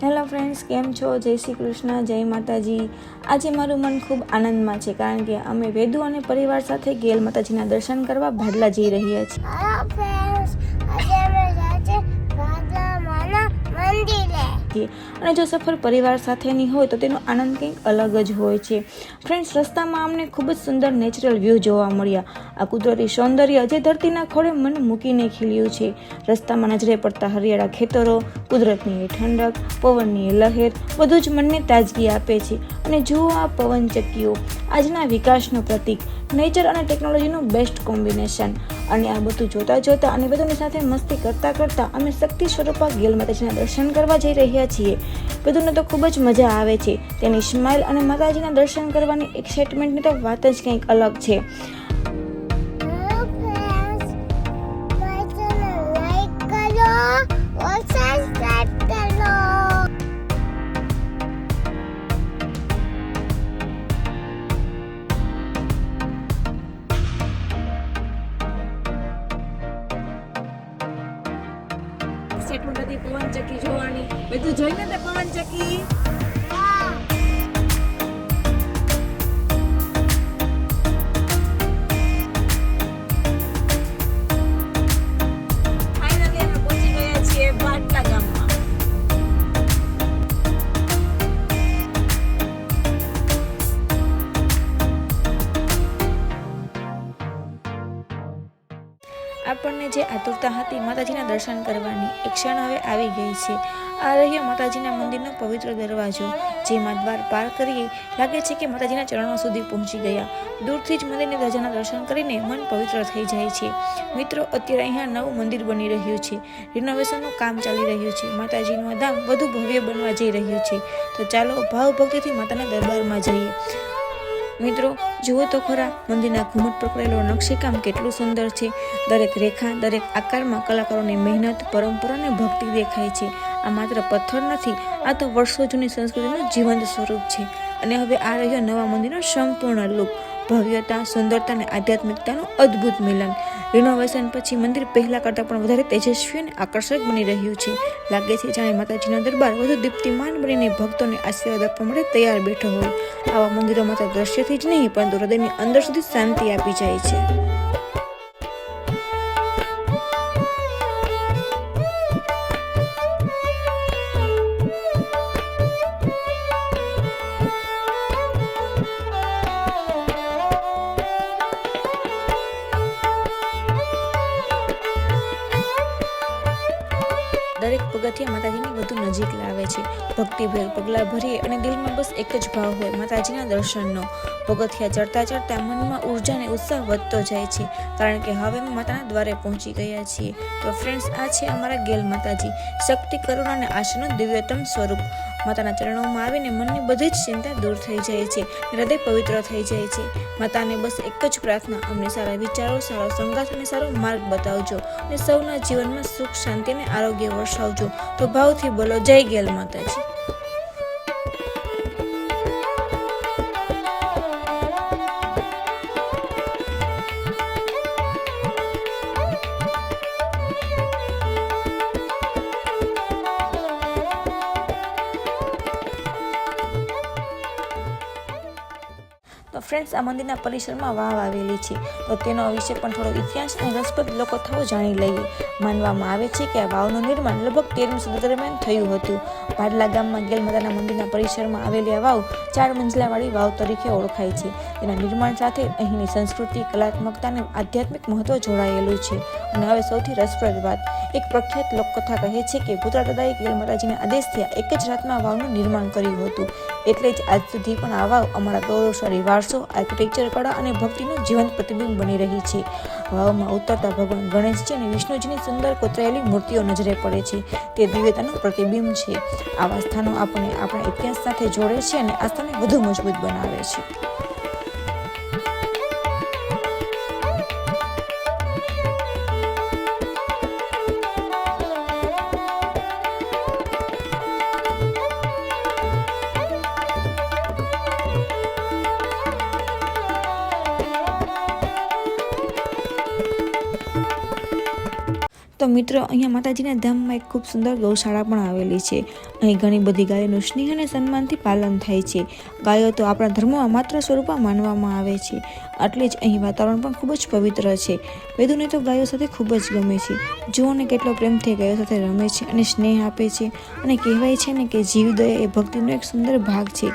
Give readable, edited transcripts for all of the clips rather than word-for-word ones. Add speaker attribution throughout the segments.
Speaker 1: Hello friends, કેમ છો? જય શ્રી કૃષ્ણ, જય માતાજી। આજે મારું મન ખૂબ આનંદમાં છે કારણ કે અમે વેદુ અને પરિવાર સાથે ગેલ માતાજીના દર્શન કરવા ભાડલા જઈ રહ્યા છીએ।
Speaker 2: હેલો ફ્રેન્ડ્સ, આજે અમે જાય છે ભાદરમાના મંદિરે।
Speaker 1: અને જો સફર પરિવાર સાથેની હોય તો તેનો આનંદ કંઈક અલગ જ હોય છે। ફ્રેન્ડ્સ, રસ્તામાં અમને ખૂબ જ સુંદર નેચરલ વ્યૂ જોવા મળ્યા। આ કુદરતી સૌંદર્ય જે ધરતીના ખોળે મન મૂકીને ખીલ્યું છે। રસ્તામાં નજરે પડતા હરિયાળા ખેતરો, કુદરતની ઠંડક, પવનની લહેર બધું જ મનને તાજગી આપે છે। અને જુઓ આ પવનચક્કીઓ, આજના વિકાસનું પ્રતીક, નેચર અને ટેકનોલોજીનું બેસ્ટ કોમ્બિનેશન। અને આ બધું જોતા અને બધુની સાથે મસ્તી કરતા અમે શક્તિ સ્વરૂપા ગેલ માતાજીના દર્શન કરવા જઈ રહ્યા છીએ। બધુંને તો ખૂબ જ મજા આવે છે। તેની સ્માઇલ અને માતાજીના દર્શન કરવાની એક્સાઇટમેન્ટની તો વાત જ કંઈક અલગ છે।
Speaker 2: હેલો ફ્રેન્ડ્સ, મારી ચેનલ લાઈક કરો और સબસ્ક્રાઇબ કરો।
Speaker 1: એક્સાઇટમેન્ટ હતી પવનચક્કી જોવાની। બધું જોઈને તે પવનચક્કી ફાઇનલી અમે પહોંચી ગયા છીએ ભાટલા ગામમાં। આપણને જે આતુરતા હતી માતાજીના દર્શન કરવાની એ ક્ષણ હવે આવી ગઈ છે। આ રહ્યો માતાજીના મંદિરનો પવિત્ર દરવાજો, જેમાં દ્વાર પાર કરીએ લાગે છે કે માતાજીના ચરણો સુધી પહોંચી ગયા। દૂરથી જ મંદિરની ધજાના દર્શન કરીને મન પવિત્ર થઈ જાય છે। મિત્રો, અત્યારે અહીંયા નવું મંદિર બની રહ્યું છે, રિનોવેશનનું કામ ચાલી રહ્યું છે। માતાજીનું આ ધામ વધુ ભવ્ય બનવા જઈ રહ્યું છે। તો ચાલો ભાવ ભક્તિથી માતાના દરબારમાં જઈએ। મિત્રો, જુઓ તો ખરા, મંદિરના ઘુમટ પર કરેલો નકશીકામ કેટલું સુંદર છે। દરેક રેખા, દરેક આકારમાં કલાકારોની મહેનત, પરંપરા અને ભક્તિ દેખાય છે। આ માત્ર પથ્થર નથી, આ તો વર્ષો જૂની સંસ્કૃતિનું જીવંત સ્વરૂપ છે। અને હવે આ રહ્યો નવા મંદિરનો સંપૂર્ણ લુક, ભવ્યતા, સુંદરતા અને આધ્યાત્મિકતાનું અદ્ભુત મિલન। રિનોવેશન પછી મંદિર પહેલા કરતાં પણ વધારે તેજસ્વી અને આકર્ષક બની રહ્યું છે। લાગે છે જાણે માતાજીનો દરબાર વધુ દીપ્તિમાન બનીને ભક્તોને આશીર્વાદ આપવા માટે તૈયાર બેઠો હોય। આવા મંદિરો માત્ર દ્રશ્યથી જ નહીં પરંતુ હૃદયની અંદર સુધી શાંતિ આપી જાય છે। દરેક પગથિયા માતાજીની વધુ નજીક લાવે છે। ભક્તિભેર પગલાં ભરીએ અને દિલમાં બસ એક જ ભાવ હોય, માતાજીના દર્શનનો। પગથિયા ચડતા મનમાં ઉર્જા અને ઉત્સાહ વધતો જાય છે, કારણ કે હવે અમે માતાના દ્વારે પહોંચી ગયા છીએ। તો ફ્રેન્ડ્સ, આ છે અમારા ગેલ માતાજી, શક્તિ, કરુણા અને આશાનું દિવ્યતમ સ્વરૂપ। માતાના ચરણોમાં આવીને મનની બધી જ ચિંતા દૂર થઈ જાય છે, હૃદય પવિત્ર થઈ જાય છે। માતાને બસ એક જ પ્રાર્થના, અમને સારા વિચારો, સારો સંગાથ અને સારો માર્ગ બતાવજો અને સૌના જીવનમાં સુખ, શાંતિ અને આરોગ્ય વર્ષાવજો। તો ભાવથી બોલો જય ગેલ માતાજી। તો ફ્રેન્ડ્સ, આ મંદિરના પરિસરમાં વાવ આવેલી છે, તો તેનો વિશે પણ થોડો ઇતિહાસ અને રસપ્રદ લોકકથાઓ જાણી લઈએ। માનવામાં આવે છે કે આ વાવનું નિર્માણ લગભગ 13મી સદી દરમિયાન થયું હતું। ભાડલા ગામમાં ગેલ માતાના મંદિરના પરિસરમાં આવેલી આ વાવ 4 મંજિલાવાળી વાવ તરીકે ઓળખાય છે। તેના નિર્માણ સાથે અહીંની સંસ્કૃતિ, કલાત્મકતા અને આધ્યાત્મિક મહત્વ જોડાયેલું છે। અને હવે સૌથી રસપ્રદ વાત, એક પ્રખ્યાત લોકકથા કહે છે કે પુત્ર દાદાએ ગેલ માતાજીના આદેશથી એક જ રાતમાં વાવનું નિર્માણ કર્યું હતું। એટલે જ આજ સુધી પણ આ વાવ અમારા ગૌરવશાળી વારસો, આર્કિટેક્ચર, કળા અને ભક્તિનું જીવંત પ્રતિબિંબ બની રહી છે। વાવમાં ઉતરતા ભગવાન ગણેશજી અને વિષ્ણુજીની સુંદર કોતરાયેલી મૂર્તિઓ નજરે પડે છે, તે દિવ્યતાનું પ્રતિબિંબ છે। આવા સ્થાનો આપણને આપણા ઇતિહાસ સાથે જોડે છે અને આસ્થાને વધુ મજબૂત બનાવે છે। તો મિત્રો અહીંયા માતાજીના ધામમાં એક ખૂબ સુંદર ગૌશાળા પણ આવેલી છે. અહીં ઘણી બધી ગાયોનું સ્નેહ અને સન્માનથી પાલન થાય છે. ગાયો તો આપણા ધર્મમાં માત્ર સ્વરૂપમાં માનવામાં આવે છે. એટલે જ અહીં વાતાવરણ પણ ખૂબ જ પવિત્ર છે. વેદોને તો ગાયો સાથે ખૂબ જ ગમે છે. જુઓને કેટલો પ્રેમથી ગાયો સાથે રમે છે અને સ્નેહ આપે છે. અને કહેવાય છે ને કે જીવદયા એ ભક્તિનો એક સુંદર ભાગ છે.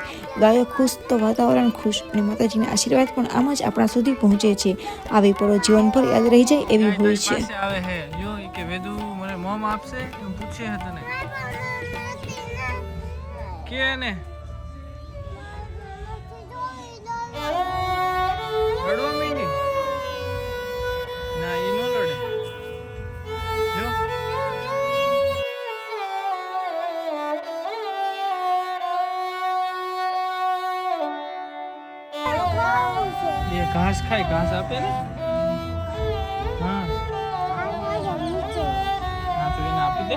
Speaker 1: ગાયો ખુશ તો વાતાવરણ ખુશ, અને માતાજીના આશીર્વાદ પણ આમ જ આપણા સુધી પહોંચે છે. આવી પળો જીવનભર યાદ રહી જાય એવી હોય છે.
Speaker 3: આવે હે જો કે વેદુ મને મોમ આપશે એમ પૂછે હે તને કે ને રડવા માંડી ના ઈ નો લડે જો ये घास खाए घास आपे ने हाँ हाँ तो એને આપી દે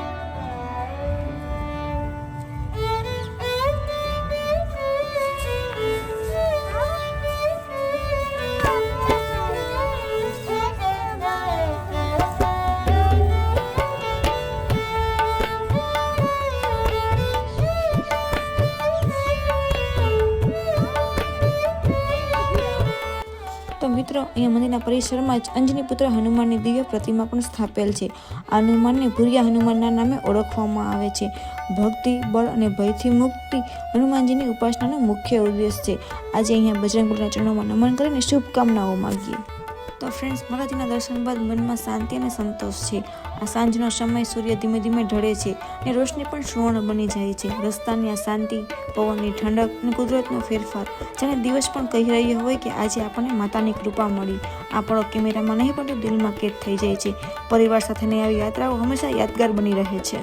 Speaker 1: તો મિત્રો અહીંયા મંદિરના પરિસરમાં જ અંજની પુત્ર હનુમાનની દિવ્ય પ્રતિમા પણ સ્થાપેલ છે. આ હનુમાનને ભૂરિયા હનુમાનના નામે ઓળખવામાં આવે છે. ભક્તિ, બળ અને ભયથી મુક્તિ હનુમાનજીની ઉપાસનાનો મુખ્ય ઉદ્દેશ છે. આજે અહીંયા બજરંગબલીના ચરણોમાં નમન કરીને શુભકામનાઓ માગીએ. તો ફ્રેન્ડ્સ, માતાજીના દર્શન બાદ મનમાં શાંતિ અને સંતોષ છે. આ સાંજનો સમય સૂર્ય ધીમે ધીમે ઢળે છે અને રોશની પણ સુવર્ણ બની જાય છે. રસ્તાની આ શાંતિ, પવનની ઠંડક અને કુદરતનો ફેરફાર, જાણે દિવસ પણ કહી રહ્યો હોય કે આજે આપણને માતાની કૃપા મળી. આ પળો કેમેરામાં નહીં પણ દિલમાં કેદ થઈ જાય છે. પરિવાર સાથેની આવી યાત્રાઓ હંમેશા યાદગાર બની રહે છે.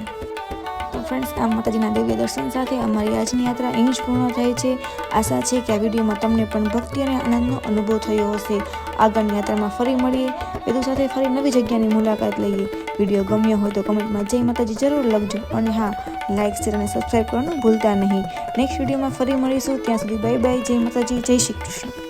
Speaker 1: તો ફ્રેન્ડ્સ, આ માતાજીના દિવ્ય દર્શન સાથે અમારી આજની યાત્રા અહીં જ પૂર્ણ થાય છે. આશા છે કે આ વિડીયોમાં તમને પણ ભક્તિ અને આનંદનો અનુભવ થયો હશે. આગળની યાત્રામાં ફરી મળીએ. વેદુ સાથે ફરી નવી જગ્યાની મુલાકાત લઈએ. વિડીયો ગમ્યો હોય તો કમેન્ટમાં જય માતાજી જરૂર લખજો. અને હા, લાઇક, શેર અને સબસ્ક્રાઈબ કરવાનું ભૂલતા નહીં. નેક્સ્ટ વિડીયોમાં ફરી મળીશું. ત્યાં સુધી બાય બાય. જય માતાજી, જય શ્રી કૃષ્ણ.